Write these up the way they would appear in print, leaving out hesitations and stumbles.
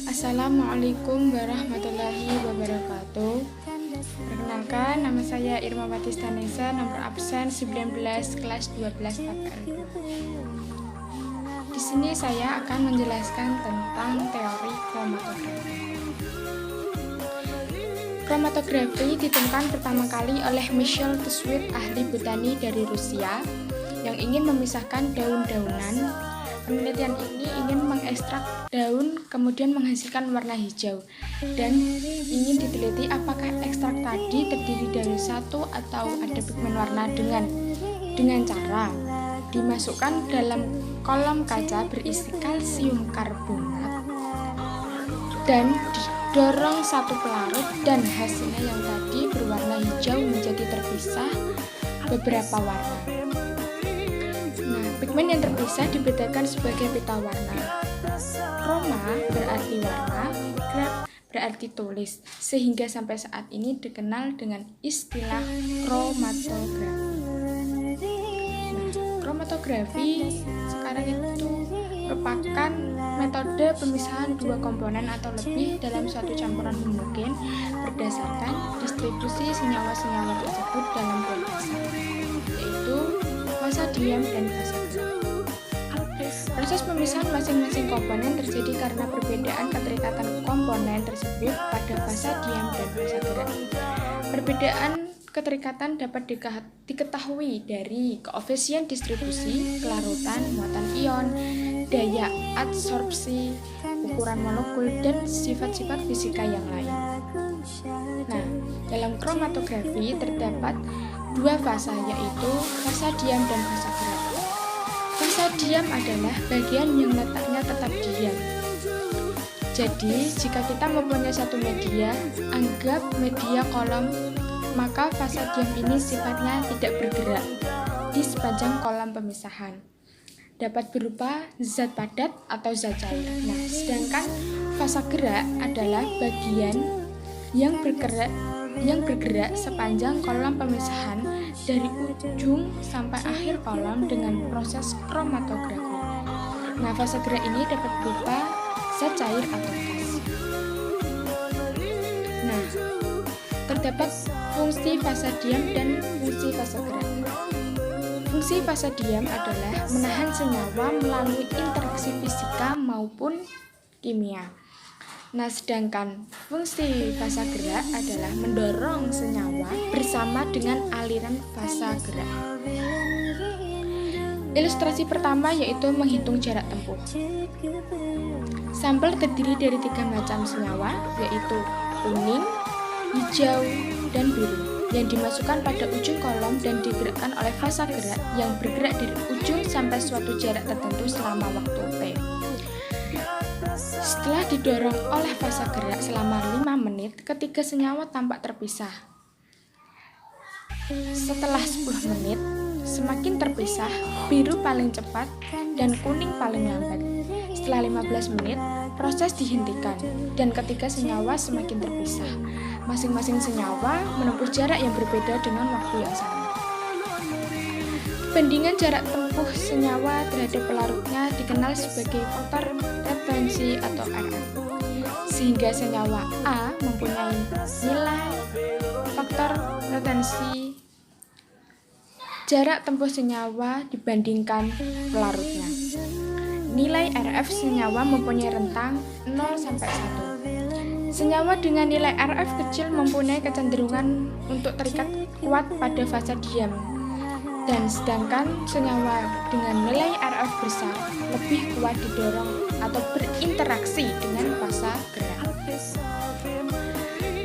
Assalamualaikum warahmatullahi wabarakatuh. Perkenalkan, nama saya Irmawati Stanesa, nomor absen 19 kelas 12 PKL 2. Di sini saya akan menjelaskan tentang teori kromatografi. Kromatografi ditemukan pertama kali oleh Michel Tuswit, ahli botani dari Rusia, yang ingin memisahkan daun-daunan. Penelitian ini ingin mengekstrak daun kemudian menghasilkan warna hijau, dan ingin diteliti apakah ekstrak tadi terdiri dari satu atau ada pigmen warna dengan cara dimasukkan dalam kolom kaca berisi kalsium karbonat dan didorong satu pelarut, dan hasilnya yang tadi berwarna hijau menjadi terpisah beberapa warna. Pigmen yang terpisah dibedakan sebagai pita warna. Chroma berarti warna, graph berarti tulis, sehingga sampai saat ini dikenal dengan istilah kromatografi. Kromatografi sekarang itu merupakan metode pemisahan dua komponen atau lebih dalam suatu campuran homogen berdasarkan distribusi senyawa-senyawa tersebut dalam dua fase, yaitu fasa diam dan fasa gerak. Proses pemisahan masing-masing komponen terjadi karena perbedaan keterikatan komponen tersebut pada fasa diam dan fasa gerak. Perbedaan keterikatan dapat diketahui dari koefisien distribusi, kelarutan, muatan ion, daya adsorpsi, ukuran molekul, dan sifat-sifat fisika yang lain. Nah, dalam kromatografi terdapat dua fasa, yaitu fasa diam dan fasa gerak. Fasa diam adalah bagian yang letaknya tetap diam. Jadi, jika kita mempunyai satu media, anggap media kolom, maka fasa diam ini sifatnya tidak bergerak di sepanjang kolom pemisahan. Dapat berupa zat padat atau zat cair. Nah, sedangkan fasa gerak adalah bagian yang bergerak sepanjang kolom pemisahan dari ujung sampai akhir kolom dengan proses kromatografi. Nah, fase gerak ini dapat berupa zat cair atau gas. Nah, terdapat fungsi fase diam dan fungsi fase gerak. Fungsi fase diam adalah menahan senyawa melalui interaksi fisika maupun kimia. Nah, sedangkan fungsi fasa gerak adalah mendorong senyawa bersama dengan aliran fasa gerak. Ilustrasi pertama yaitu menghitung jarak tempuh. Sampel terdiri dari 3 macam senyawa, yaitu kuning, hijau, dan biru, yang dimasukkan pada ujung kolom dan digerakkan oleh fasa gerak yang bergerak dari ujung sampai suatu jarak tertentu selama waktu T. Setelah didorong oleh fasa gerak selama 5 menit, ketiga senyawa tampak terpisah. Setelah 10 menit, semakin terpisah, biru paling cepat dan kuning paling lambat. Setelah 15 menit, proses dihentikan dan ketiga senyawa semakin terpisah. Masing-masing senyawa menempuh jarak yang berbeda dengan waktu yang sama. Bandingan jarak tempuh senyawa terhadap pelarutnya dikenal sebagai faktor retensi atau RF, sehingga senyawa A mempunyai nilai faktor retensi jarak tempuh senyawa dibandingkan pelarutnya. Nilai RF senyawa mempunyai rentang 0 sampai 1. Senyawa dengan nilai RF kecil mempunyai kecenderungan untuk terikat kuat pada fasa diam, dan sedangkan senyawa dengan nilai RF besar lebih kuat didorong atau berinteraksi dengan fasa gerak.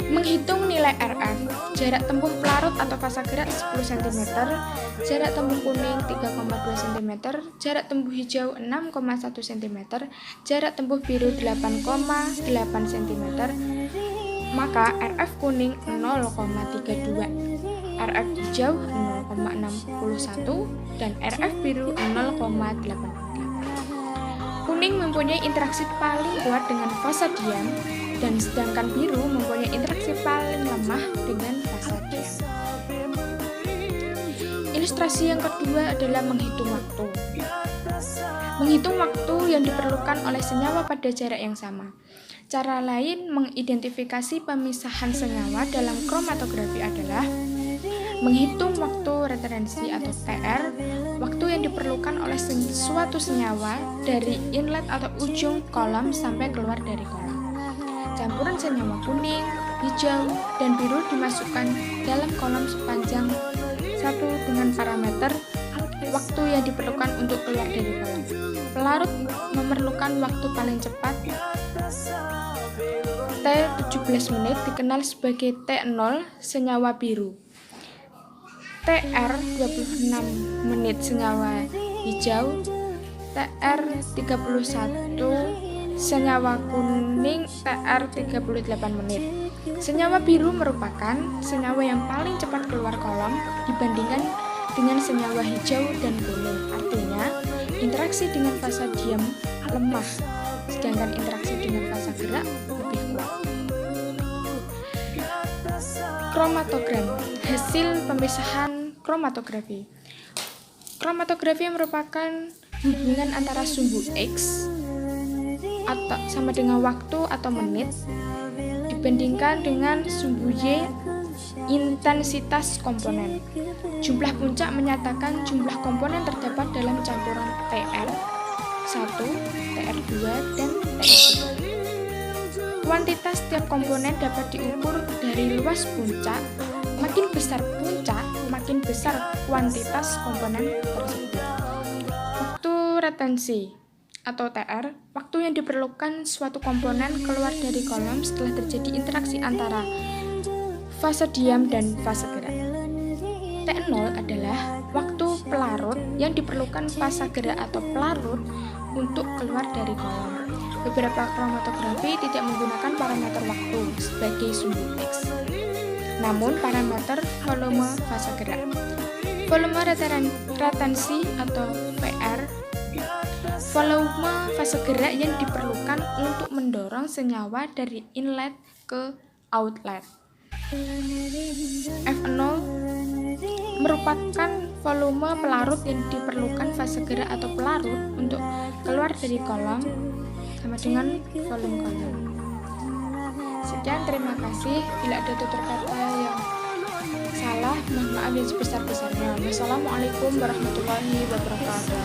Menghitung nilai RF, jarak tempuh pelarut atau fasa gerak 10 cm, jarak tempuh kuning 3,2 cm, jarak tempuh hijau 6,1 cm, jarak tempuh biru 8,8 cm, maka RF kuning 0,32, RF hijau 0,61, dan RF biru 0,88. Kuning mempunyai interaksi paling kuat dengan fasa diam, dan sedangkan biru mempunyai interaksi paling lemah dengan fasa diam. Ilustrasi yang kedua adalah menghitung waktu. Menghitung waktu yang diperlukan oleh senyawa pada jarak yang sama. Cara lain mengidentifikasi pemisahan senyawa dalam kromatografi adalah menghitung waktu referensi atau TR, waktu yang diperlukan oleh suatu senyawa dari inlet atau ujung kolom sampai keluar dari kolom. Campuran senyawa kuning, hijau, dan biru dimasukkan dalam kolom sepanjang 1 dengan parameter waktu yang diperlukan untuk keluar dari kolom. Pelarut memerlukan waktu paling cepat T 17 menit dikenal sebagai T0 senyawa biru, TR 26 menit senyawa hijau, TR 31 senyawa kuning, TR 38 menit. Senyawa biru merupakan senyawa yang paling cepat keluar kolom dibandingkan dengan senyawa hijau dan kuning. Artinya, interaksi dengan fasa diam lemah, sedangkan interaksi dengan fasa gerak lebih kuat. Kromatogram, hasil pemisahan kromatografi. Kromatografi merupakan hubungan antara sumbu X atau sama dengan waktu atau menit dibandingkan dengan sumbu Y intensitas komponen. Jumlah puncak menyatakan jumlah komponen terdapat dalam campuran TR1, TR2, dan TR3. Kuantitas setiap komponen dapat diukur dari luas puncak. Makin besar puncak, makin besar kuantitas komponen tersebut. Waktu retensi atau TR, waktu yang diperlukan suatu komponen keluar dari kolom setelah terjadi interaksi antara fase diam dan fase gerak. T0 adalah waktu pelarut yang diperlukan fase gerak atau pelarut untuk keluar dari kolom. Beberapa kromatografi tidak menggunakan parameter waktu sebagai sumbu X, namun parameter volume fase gerak. Volume retensi atau PR, volume fase gerak yang diperlukan untuk mendorong senyawa dari inlet ke outlet. F0 merupakan volume pelarut yang diperlukan fase gerak atau pelarut untuk keluar dari kolom sama dengan volume kolom. Sekian, terima kasih. Bila ada tutur kata yang salah, mohon maaf yang sebesar-besarnya. Wassalamualaikum warahmatullahi wabarakatuh.